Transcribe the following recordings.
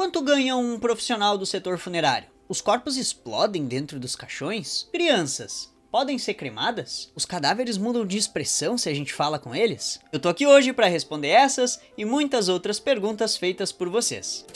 Quanto ganha um profissional do setor funerário? Os corpos explodem dentro dos caixões? Crianças podem ser cremadas? Os cadáveres mudam de expressão se a gente fala com eles? Eu tô aqui hoje para responder essas e muitas outras perguntas feitas por vocês.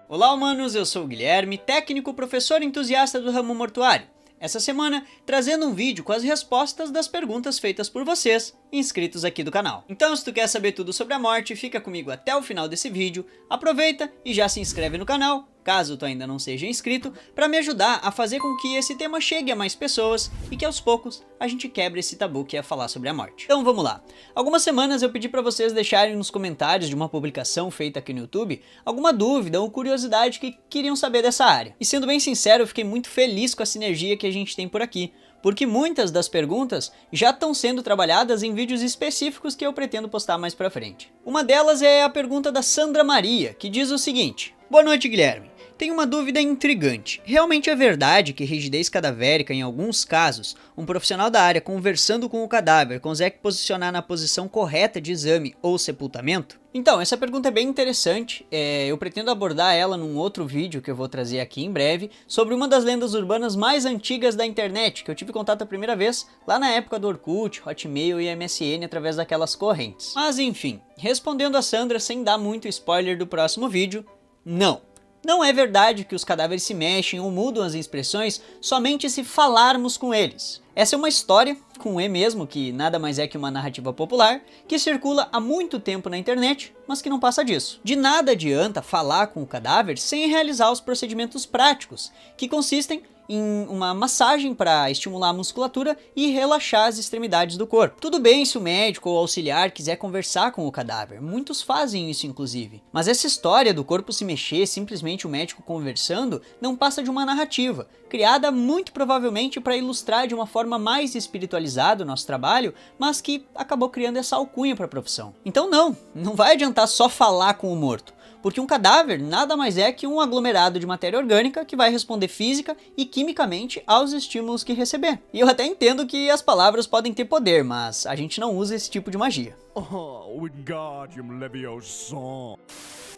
Olá humanos, eu sou o Guilherme, técnico, professor entusiasta do ramo mortuário. Essa semana, trazendo um vídeo com as respostas das perguntas feitas por vocês, inscritos aqui do canal. Então, se tu quer saber tudo sobre a morte, fica comigo até o final desse vídeo, aproveita e já se inscreve no canal, caso tu ainda não seja inscrito, para me ajudar a fazer com que esse tema chegue a mais pessoas e que aos poucos a gente quebre esse tabu que é falar sobre a morte. Então vamos lá. Algumas semanas eu pedi para vocês deixarem nos comentários de uma publicação feita aqui no YouTube alguma dúvida ou curiosidade que queriam saber dessa área. E sendo bem sincero, eu fiquei muito feliz com a sinergia que a gente tem por aqui, porque muitas das perguntas já estão sendo trabalhadas em vídeos específicos que eu pretendo postar mais pra frente. Uma delas é a pergunta da Sandra Maria, que diz o seguinte: boa noite, Guilherme. Tenho uma dúvida intrigante. Realmente é verdade que rigidez cadavérica, em alguns casos, um profissional da área conversando com o cadáver consegue posicionar na posição correta de exame ou sepultamento? Então, essa pergunta é bem interessante, eu pretendo abordar ela num outro vídeo que eu vou trazer aqui em breve, sobre uma das lendas urbanas mais antigas da internet, que eu tive contato a primeira vez lá na época do Orkut, Hotmail e MSN através daquelas correntes. Mas enfim, respondendo a Sandra sem dar muito spoiler do próximo vídeo, não. Não é verdade que os cadáveres se mexem ou mudam as expressões somente se falarmos com eles. Essa é uma história, com E mesmo, que nada mais é que uma narrativa popular, que circula há muito tempo na internet, mas que não passa disso. De nada adianta falar com o cadáver sem realizar os procedimentos práticos, que consistem em uma massagem para estimular a musculatura e relaxar as extremidades do corpo. Tudo bem se o médico ou auxiliar quiser conversar com o cadáver, muitos fazem isso inclusive. Mas essa história do corpo se mexer, simplesmente o médico conversando, não passa de uma narrativa, criada muito provavelmente para ilustrar de uma forma mais espiritualizada o nosso trabalho, mas que acabou criando essa alcunha para a profissão. Então não vai adiantar só falar com o morto, porque um cadáver nada mais é que um aglomerado de matéria orgânica que vai responder física e quimicamente aos estímulos que receber. E eu até entendo que as palavras podem ter poder, mas a gente não usa esse tipo de magia.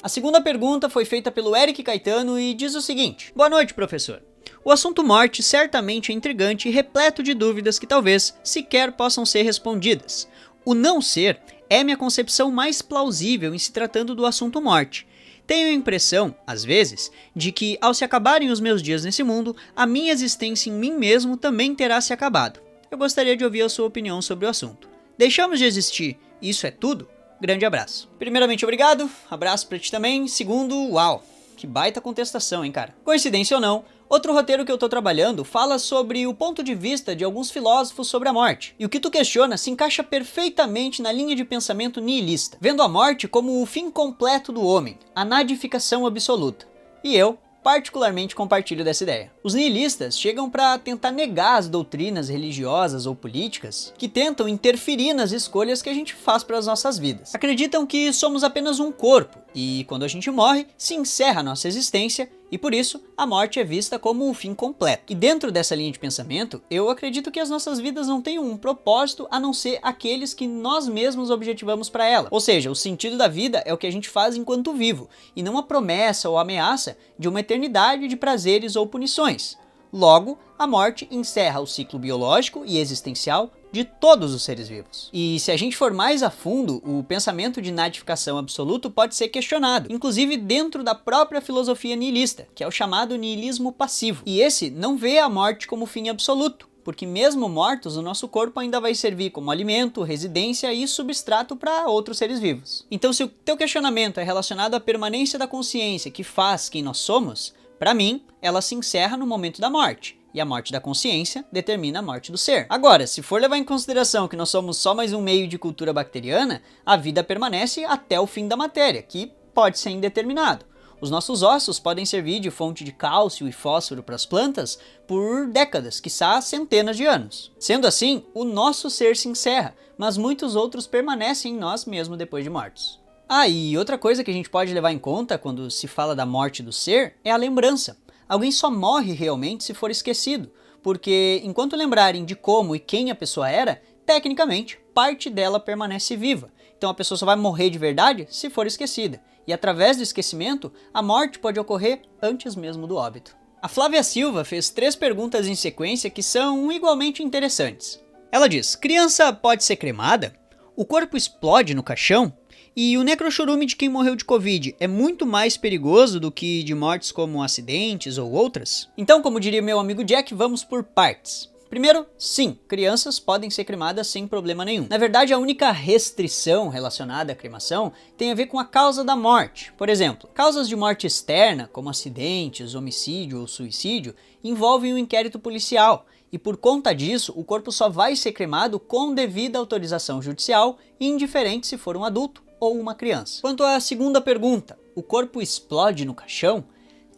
A segunda pergunta foi feita pelo Eric Caetano e diz o seguinte: boa noite, professor. O assunto morte certamente é intrigante e repleto de dúvidas que talvez sequer possam ser respondidas. O não ser é minha concepção mais plausível em se tratando do assunto morte. Tenho a impressão, às vezes, de que ao se acabarem os meus dias nesse mundo, a minha existência em mim mesmo também terá se acabado. Eu gostaria de ouvir a sua opinião sobre o assunto. Deixamos de existir, isso é tudo? Grande abraço. Primeiramente, obrigado, abraço pra ti também. Segundo, uau, que baita contestação, hein, cara. Coincidência ou não, outro roteiro que eu tô trabalhando fala sobre o ponto de vista de alguns filósofos sobre a morte. E o que tu questiona se encaixa perfeitamente na linha de pensamento nihilista, vendo a morte como o fim completo do homem, a nadificação absoluta. E eu, particularmente, compartilho dessa ideia. Os nihilistas chegam para tentar negar as doutrinas religiosas ou políticas que tentam interferir nas escolhas que a gente faz para as nossas vidas. Acreditam que somos apenas um corpo e quando a gente morre, se encerra a nossa existência e por isso a morte é vista como o fim completo. E dentro dessa linha de pensamento, eu acredito que as nossas vidas não têm um propósito a não ser aqueles que nós mesmos objetivamos para ela. Ou seja, o sentido da vida é o que a gente faz enquanto vivo e não a promessa ou ameaça de uma eternidade de prazeres ou punições. Logo, a morte encerra o ciclo biológico e existencial de todos os seres vivos. E se a gente for mais a fundo, o pensamento de nadificação absoluto pode ser questionado, inclusive dentro da própria filosofia nihilista, que é o chamado nihilismo passivo. E esse não vê a morte como fim absoluto, porque mesmo mortos, o nosso corpo ainda vai servir como alimento, residência e substrato para outros seres vivos. Então, se o teu questionamento é relacionado à permanência da consciência que faz quem nós somos, para mim, ela se encerra no momento da morte. E a morte da consciência determina a morte do ser. Agora, se for levar em consideração que nós somos só mais um meio de cultura bacteriana, a vida permanece até o fim da matéria, que pode ser indeterminado. Os nossos ossos podem servir de fonte de cálcio e fósforo para as plantas por décadas, quiçá centenas de anos. Sendo assim, o nosso ser se encerra, mas muitos outros permanecem em nós mesmo depois de mortos. Ah, e outra coisa que a gente pode levar em conta quando se fala da morte do ser é a lembrança. Alguém só morre realmente se for esquecido, porque enquanto lembrarem de como e quem a pessoa era, tecnicamente, parte dela permanece viva. Então a pessoa só vai morrer de verdade se for esquecida. E através do esquecimento, a morte pode ocorrer antes mesmo do óbito. A Flávia Silva fez 3 perguntas em sequência que são igualmente interessantes. Ela diz: criança pode ser cremada? O corpo explode no caixão? E o necrochorume de quem morreu de Covid é muito mais perigoso do que de mortes como acidentes ou outras? Então, como diria meu amigo Jack, vamos por partes. Primeiro, sim, crianças podem ser cremadas sem problema nenhum. Na verdade, a única restrição relacionada à cremação tem a ver com a causa da morte. Por exemplo, causas de morte externa, como acidentes, homicídio ou suicídio, envolvem um inquérito policial. E por conta disso, o corpo só vai ser cremado com devida autorização judicial, indiferente se for um adulto ou uma criança. Quanto à segunda pergunta, o corpo explode no caixão?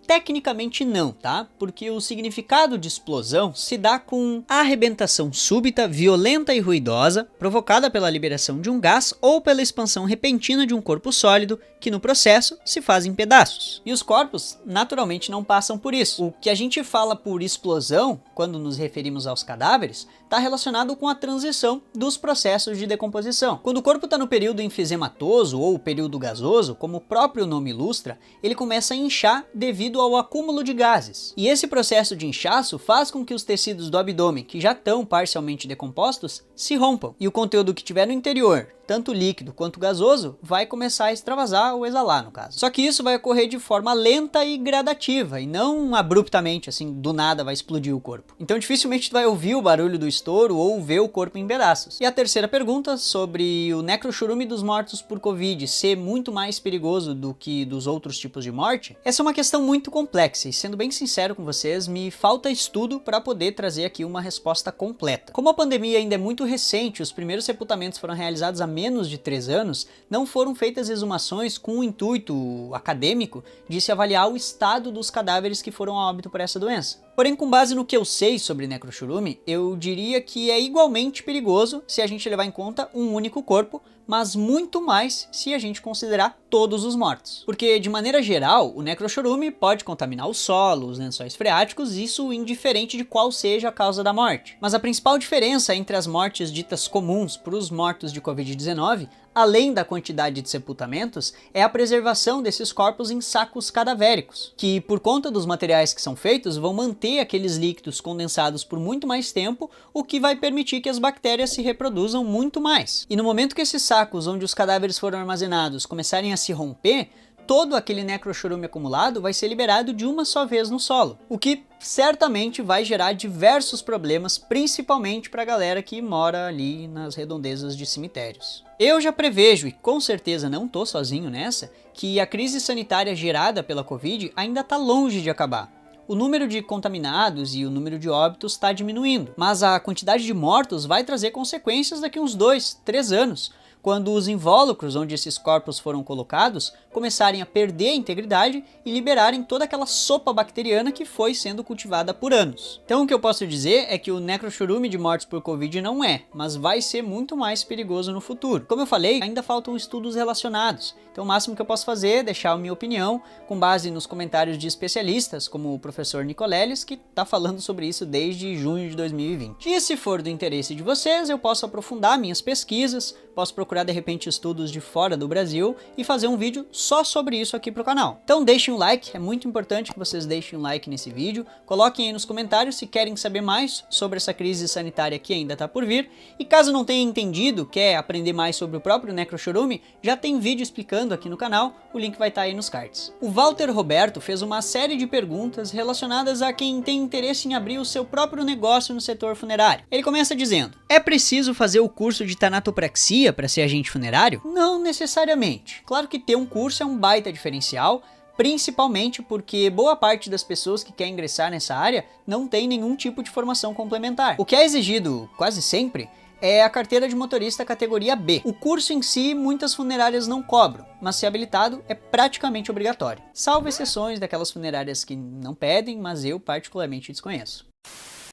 Tecnicamente não, tá? Porque o significado de explosão se dá com arrebentação súbita, violenta e ruidosa, provocada pela liberação de um gás ou pela expansão repentina de um corpo sólido, que no processo se faz em pedaços. E os corpos naturalmente não passam por isso. O que a gente fala por explosão, quando nos referimos aos cadáveres, está relacionado com a transição dos processos de decomposição. Quando o corpo está no período enfisematoso ou período gasoso, como o próprio nome ilustra, ele começa a inchar devido ao acúmulo de gases. E esse processo de inchaço faz com que os tecidos do abdômen, que já estão parcialmente decompostos, se rompam. E o conteúdo que tiver no interior, tanto líquido quanto gasoso, vai começar a extravasar ou exalar, no caso. Só que isso vai ocorrer de forma lenta e gradativa, e não abruptamente, assim, do nada vai explodir o corpo. Então dificilmente tu vai ouvir o barulho do estouro ou ver o corpo em pedaços. E a terceira pergunta, sobre o necrochorume dos mortos por Covid ser muito mais perigoso do que dos outros tipos de morte, essa é uma questão muito complexa, e sendo bem sincero com vocês, me falta estudo para poder trazer aqui uma resposta completa. Como a pandemia ainda é muito recente, os primeiros sepultamentos foram realizados há menos de 3 anos, não foram feitas exumações com o intuito acadêmico de se avaliar o estado dos cadáveres que foram a óbito por essa doença. Porém, com base no que eu sei sobre necrochorume, eu diria que é igualmente perigoso se a gente levar em conta um único corpo, mas muito mais se a gente considerar todos os mortos. Porque, de maneira geral, o necrochorume pode contaminar o solo, os lençóis freáticos, isso indiferente de qual seja a causa da morte. Mas a principal diferença entre as mortes ditas comuns para os mortos de Covid-19, além da quantidade de sepultamentos, é a preservação desses corpos em sacos cadavéricos, que por conta dos materiais que são feitos, vão manter aqueles líquidos condensados por muito mais tempo, o que vai permitir que as bactérias se reproduzam muito mais. E no momento que esses sacos onde os cadáveres foram armazenados começarem a se romper, todo aquele necrochorume acumulado vai ser liberado de uma só vez no solo, o que certamente vai gerar diversos problemas, principalmente para a galera que mora ali nas redondezas de cemitérios. Eu já prevejo, e com certeza não tô sozinho nessa, que a crise sanitária gerada pela Covid ainda está longe de acabar. O número de contaminados e o número de óbitos está diminuindo, mas a quantidade de mortos vai trazer consequências daqui uns 2, 3 anos, quando os invólucros onde esses corpos foram colocados começarem a perder a integridade e liberarem toda aquela sopa bacteriana que foi sendo cultivada por anos. Então o que eu posso dizer é que o necrochorume de mortes por Covid não é, mas vai ser muito mais perigoso no futuro. Como eu falei, ainda faltam estudos relacionados, então o máximo que eu posso fazer é deixar a minha opinião com base nos comentários de especialistas, como o professor Nicoleles, que está falando sobre isso desde junho de 2020. E se for do interesse de vocês, eu posso aprofundar minhas pesquisas, posso procurar de repente estudos de fora do Brasil e fazer um vídeo só sobre isso aqui pro canal. Então deixem um like, é muito importante que vocês deixem um like nesse vídeo, coloquem aí nos comentários se querem saber mais sobre essa crise sanitária que ainda tá por vir, e caso não tenha entendido, quer aprender mais sobre o próprio necrochorume, já tem vídeo explicando aqui no canal, o link vai estar aí nos cards. O Walter Roberto fez uma série de perguntas relacionadas a quem tem interesse em abrir o seu próprio negócio no setor funerário. Ele começa dizendo: é preciso fazer o curso de tanatopraxia para ser agente funerário? Não necessariamente. Claro que ter um curso é um baita diferencial, principalmente porque boa parte das pessoas que quer ingressar nessa área não tem nenhum tipo de formação complementar. O que é exigido quase sempre é a carteira de motorista categoria B. O curso em si muitas funerárias não cobram, mas ser habilitado é praticamente obrigatório, salvo exceções daquelas funerárias que não pedem, mas eu particularmente desconheço.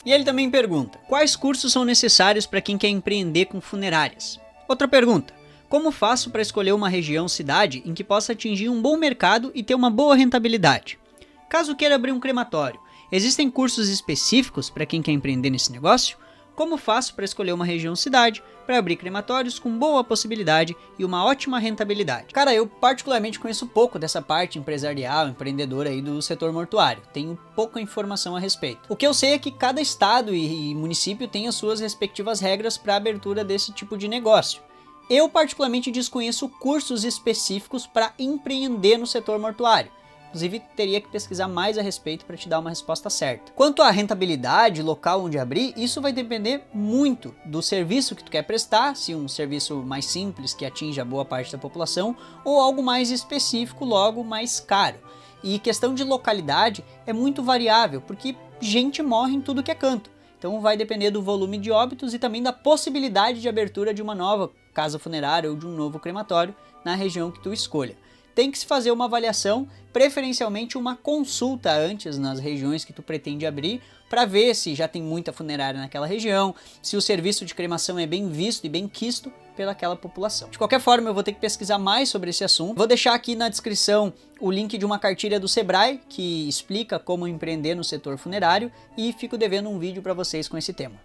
E ele também pergunta: quais cursos são necessários para quem quer empreender com funerárias? Outra pergunta: como faço para escolher uma região, cidade em que possa atingir um bom mercado e ter uma boa rentabilidade? Caso queira abrir um crematório, existem cursos específicos para quem quer empreender nesse negócio? Como faço para escolher uma região-cidade para abrir crematórios com boa possibilidade e uma ótima rentabilidade? Cara, eu particularmente conheço pouco dessa parte empresarial, empreendedora aí do setor mortuário. Tenho pouca informação a respeito. O que eu sei é que cada estado e município tem as suas respectivas regras para a abertura desse tipo de negócio. Eu particularmente desconheço cursos específicos para empreender no setor mortuário. Inclusive, teria que pesquisar mais a respeito para te dar uma resposta certa. Quanto à rentabilidade, local onde abrir, isso vai depender muito do serviço que tu quer prestar, se um serviço mais simples que atinja boa parte da população, ou algo mais específico, logo mais caro. E questão de localidade é muito variável, porque gente morre em tudo que é canto. Então vai depender do volume de óbitos e também da possibilidade de abertura de uma nova casa funerária ou de um novo crematório na região que tu escolha. Tem que se fazer uma avaliação, preferencialmente uma consulta antes nas regiões que tu pretende abrir, para ver se já tem muita funerária naquela região, se o serviço de cremação é bem visto e bem quisto pelaquela população. De qualquer forma, eu vou ter que pesquisar mais sobre esse assunto. Vou deixar aqui na descrição o link de uma cartilha do Sebrae, que explica como empreender no setor funerário, e fico devendo um vídeo para vocês com esse tema.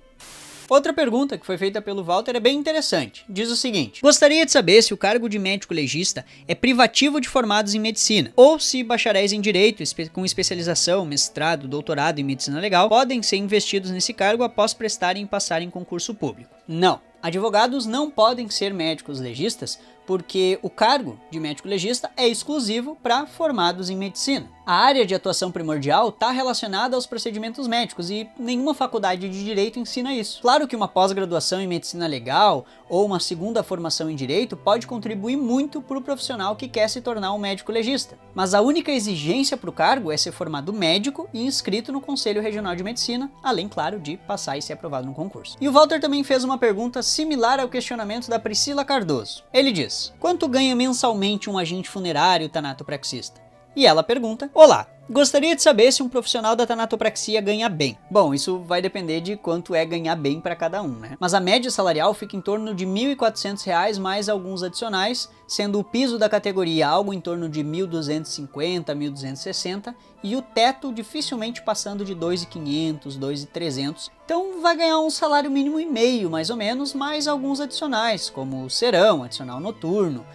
Outra pergunta que foi feita pelo Walter é bem interessante. Diz o seguinte: gostaria de saber se o cargo de médico legista é privativo de formados em medicina, ou se bacharéis em direito, com especialização, mestrado, doutorado em medicina legal, podem ser investidos nesse cargo após prestarem e passarem em concurso público. Não. Advogados não podem ser médicos legistas porque o cargo de médico legista é exclusivo para formados em medicina. A área de atuação primordial está relacionada aos procedimentos médicos e nenhuma faculdade de direito ensina isso. Claro que uma pós-graduação em medicina legal ou uma segunda formação em direito pode contribuir muito para o profissional que quer se tornar um médico legista, mas a única exigência para o cargo é ser formado médico e inscrito no Conselho Regional de Medicina, além, claro, de passar e ser aprovado no concurso. E o Walter também fez uma pergunta similar ao questionamento da Priscila Cardoso. Ele diz: quanto ganha mensalmente um agente funerário tanatopraxista? E ela pergunta: olá, gostaria de saber se um profissional da tanatopraxia ganha bem. Bom, isso vai depender de quanto é ganhar bem para cada um, né? Mas a média salarial fica em torno de R$ 1.400 mais alguns adicionais, sendo o piso da categoria algo em torno de R$ 1.250, R$ 1.260 e o teto dificilmente passando de R$ 2.500, R$ 2.300. Então vai ganhar um salário mínimo e meio, mais ou menos, mais alguns adicionais, como o serão, adicional noturno,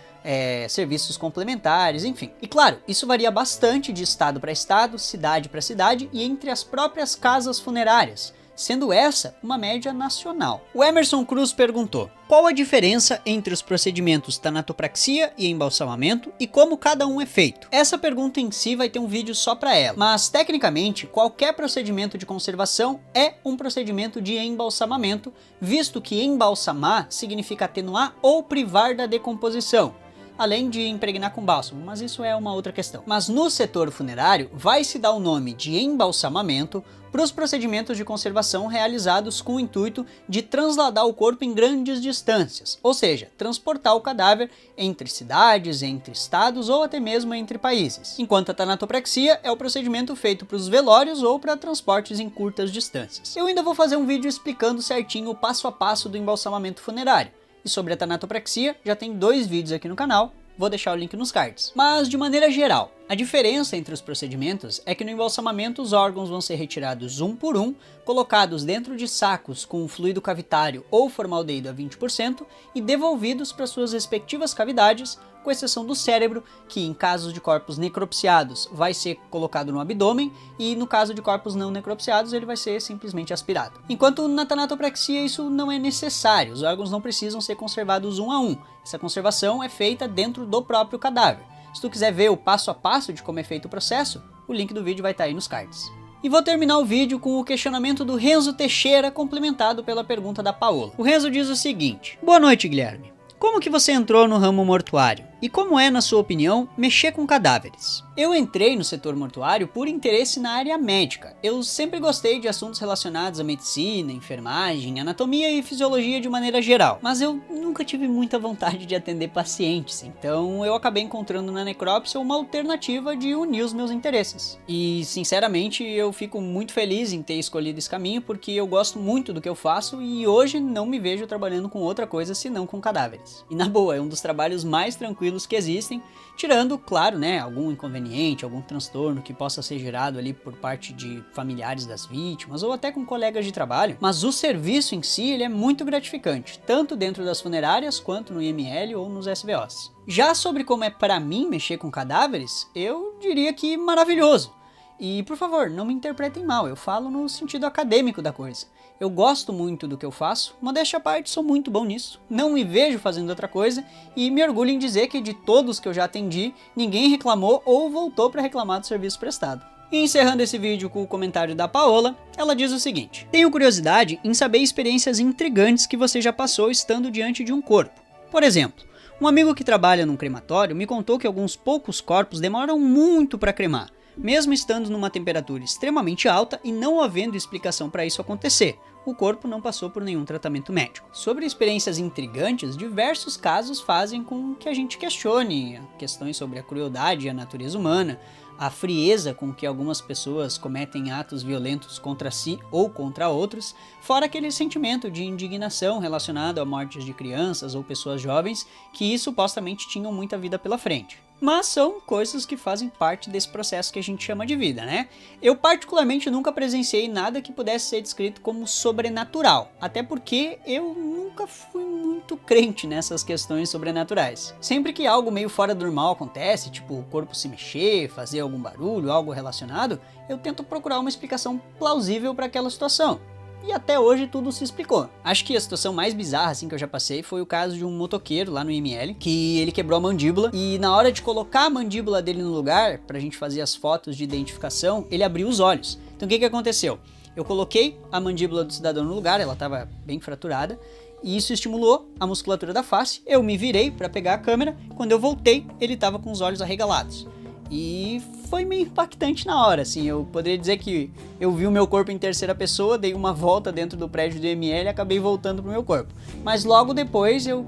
serviços complementares, enfim. E claro, isso varia bastante de estado para estado, cidade para cidade e entre as próprias casas funerárias, sendo essa uma média nacional. O Emerson Cruz perguntou: qual a diferença entre os procedimentos tanatopraxia e embalsamamento e como cada um é feito? Essa pergunta em si vai ter um vídeo só para ela, mas tecnicamente qualquer procedimento de conservação é um procedimento de embalsamamento, visto que embalsamar significa atenuar ou privar da decomposição, além de impregnar com bálsamo, mas isso é uma outra questão. Mas no setor funerário vai se dar o nome de embalsamamento para os procedimentos de conservação realizados com o intuito de transladar o corpo em grandes distâncias, ou seja, transportar o cadáver entre cidades, entre estados ou até mesmo entre países. Enquanto a tanatopraxia é o procedimento feito para os velórios ou para transportes em curtas distâncias. Eu ainda vou fazer um vídeo explicando certinho o passo a passo do embalsamamento funerário. E sobre a tanatopraxia, já tem 2 vídeos aqui no canal, vou deixar o link nos cards. Mas de maneira geral, a diferença entre os procedimentos é que no embalsamamento os órgãos vão ser retirados um por um, colocados dentro de sacos com fluido cavitário ou formaldeído a 20% e devolvidos para suas respectivas cavidades, com exceção do cérebro, que em casos de corpos necropsiados vai ser colocado no abdômen e no caso de corpos não necropsiados ele vai ser simplesmente aspirado. Enquanto na tanatopraxia isso não é necessário, os órgãos não precisam ser conservados um a um, essa conservação é feita dentro do próprio cadáver. Se tu quiser ver o passo a passo de como é feito o processo, o link do vídeo vai estar aí nos cards. E vou terminar o vídeo com o questionamento do Renzo Teixeira, complementado pela pergunta da Paola. O Renzo diz o seguinte: boa noite, Guilherme. Como que você entrou no ramo mortuário? E como é, na sua opinião, mexer com cadáveres? Eu entrei no setor mortuário por interesse na área médica. Eu sempre gostei de assuntos relacionados à medicina, enfermagem, anatomia e fisiologia de maneira geral. Mas eu nunca tive muita vontade de atender pacientes, então eu acabei encontrando na necrópsia uma alternativa de unir os meus interesses. E, sinceramente, eu fico muito feliz em ter escolhido esse caminho porque eu gosto muito do que eu faço e hoje não me vejo trabalhando com outra coisa senão com cadáveres. E na boa, é um dos trabalhos mais tranquilos tranquilos que existem, tirando, claro, né, algum inconveniente, algum transtorno que possa ser gerado ali por parte de familiares das vítimas ou até com colegas de trabalho, mas o serviço em si ele é muito gratificante, tanto dentro das funerárias quanto no IML ou nos SBOs. Já sobre como é para mim mexer com cadáveres, eu diria que maravilhoso. E, por favor, não me interpretem mal, eu falo no sentido acadêmico da coisa. Eu gosto muito do que eu faço, modéstia à parte, sou muito bom nisso. Não me vejo fazendo outra coisa e me orgulho em dizer que de todos que eu já atendi, ninguém reclamou ou voltou para reclamar do serviço prestado. E encerrando esse vídeo com o comentário da Paola, ela diz o seguinte: tenho curiosidade em saber experiências intrigantes que você já passou estando diante de um corpo. Por exemplo, um amigo que trabalha num crematório me contou que alguns poucos corpos demoram muito para cremar, mesmo estando numa temperatura extremamente alta e não havendo explicação para isso acontecer. O corpo não passou por nenhum tratamento médico. Sobre experiências intrigantes, diversos casos fazem com que a gente questione questões sobre a crueldade e a natureza humana, a frieza com que algumas pessoas cometem atos violentos contra si ou contra outros, fora aquele sentimento de indignação relacionado a mortes de crianças ou pessoas jovens que supostamente tinham muita vida pela frente. Mas são coisas que fazem parte desse processo que a gente chama de vida, né? Eu particularmente nunca presenciei nada que pudesse ser descrito como sobrenatural, até porque eu nunca fui muito crente nessas questões sobrenaturais. Sempre que algo meio fora do normal acontece, tipo o corpo se mexer, fazer algum barulho, algo relacionado, eu tento procurar uma explicação plausível para aquela situação. E até hoje tudo se explicou. Acho que a situação mais bizarra assim que eu já passei foi o caso de um motoqueiro lá no IML, que ele quebrou a mandíbula e na hora de colocar a mandíbula dele no lugar, pra gente fazer as fotos de identificação, ele abriu os olhos. Então o que aconteceu? Eu coloquei a mandíbula do cidadão no lugar, ela estava bem fraturada, e isso estimulou a musculatura da face. Eu me virei para pegar a câmera, quando eu voltei, ele estava com os olhos arregalados. E foi meio impactante na hora, assim, eu poderia dizer que eu vi o meu corpo em terceira pessoa, dei uma volta dentro do prédio do IML e acabei voltando pro meu corpo. Mas logo depois eu,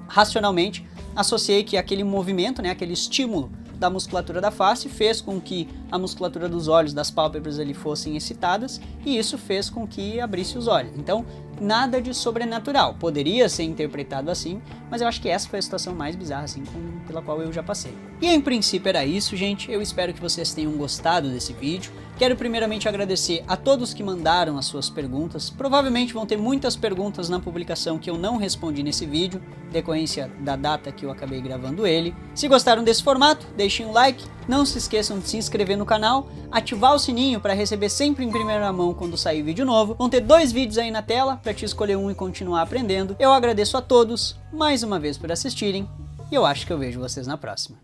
racionalmente, associei que aquele movimento, né, aquele estímulo da musculatura da face fez com que a musculatura dos olhos, das pálpebras ali fossem excitadas e isso fez com que abrisse os olhos. Então, nada de sobrenatural. Poderia ser interpretado assim, mas eu acho que essa foi a situação mais bizarra assim pela qual eu já passei. E em princípio era isso, gente. Eu espero que vocês tenham gostado desse vídeo. Quero primeiramente agradecer a todos que mandaram as suas perguntas. Provavelmente vão ter muitas perguntas na publicação que eu não respondi nesse vídeo, decorrência da data que eu acabei gravando ele. Se gostaram desse formato, deixem um like. Não se esqueçam de se inscrever no canal, ativar o sininho para receber sempre em primeira mão quando sair vídeo novo. Vão ter 2 vídeos aí na tela para te escolher um e continuar aprendendo. Eu agradeço a todos mais uma vez por assistirem e eu acho que eu vejo vocês na próxima.